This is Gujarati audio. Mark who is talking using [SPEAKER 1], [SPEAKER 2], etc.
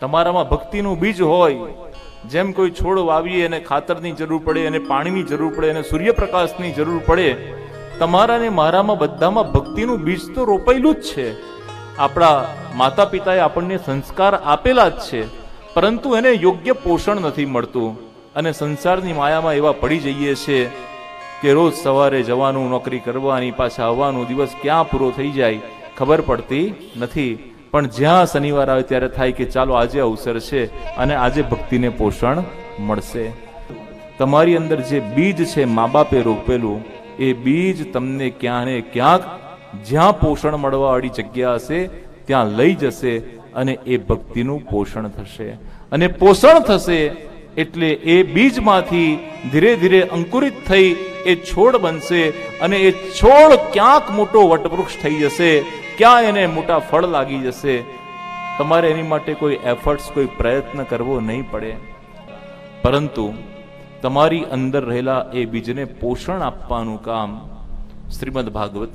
[SPEAKER 1] તમારામાં ભક્તિનું બીજ હોય, જેમ કોઈ છોડ વાવીએ અને ખાતરની જરૂર પડે, અને પાણીની જરૂર પડે, અને સૂર્યપ્રકાશની જરૂર પડે, તમારા ને મારામાં બધામાં ભક્તિનું બીજ તો રોપાયેલું જ છે. આપણા માતા પિતાએ આપણને સંસ્કાર આપેલા જ છે, પરંતુ એને યોગ્ય પોષણ નથી મળતું, અને સંસારની માયામાં એવા પડી જઈએ છે કે રોજ સવારે જવાનું, નોકરી કરવાની, પાછા આવવાનું, દિવસ ક્યાં પૂરો થઈ જાય ખબર પડતી નથી. પણ જ્યાં શનિવાર આવે ત્યારે થાય કે ચાલો આજે અવસર છે અને આજે ભક્તિને પોષણ મળશે. તમારી અંદર જે બીજ છે મા બાપે રોપેલું, એ બીજ તમને ક્યાં ને ક્યાંક જ્યાં પોષણ મળવાવાળી જગ્યા હશે ત્યાં લઈ જશે, અને એ ભક્તિનું પોષણ થશે. અને પોષણ થશે એટલે એ બીજમાંથી ધીરે ધીરે અંકુરિત થઈ એ છોડ બનશે, અને એ છોડ ક્યાંક મોટો વટવૃક્ષ થઈ જશે, ક્યાં એને મોટા ફળ લાગી જશે. તમારે એની માટે કોઈ એફર્ટ્સ, કોઈ પ્રયત્ન કરવો નહીં પડે, પરંતુ તમારી અંદર રહેલા એ બીજને પોષણ આપવાનું કામ શ્રીમદ ભાગવત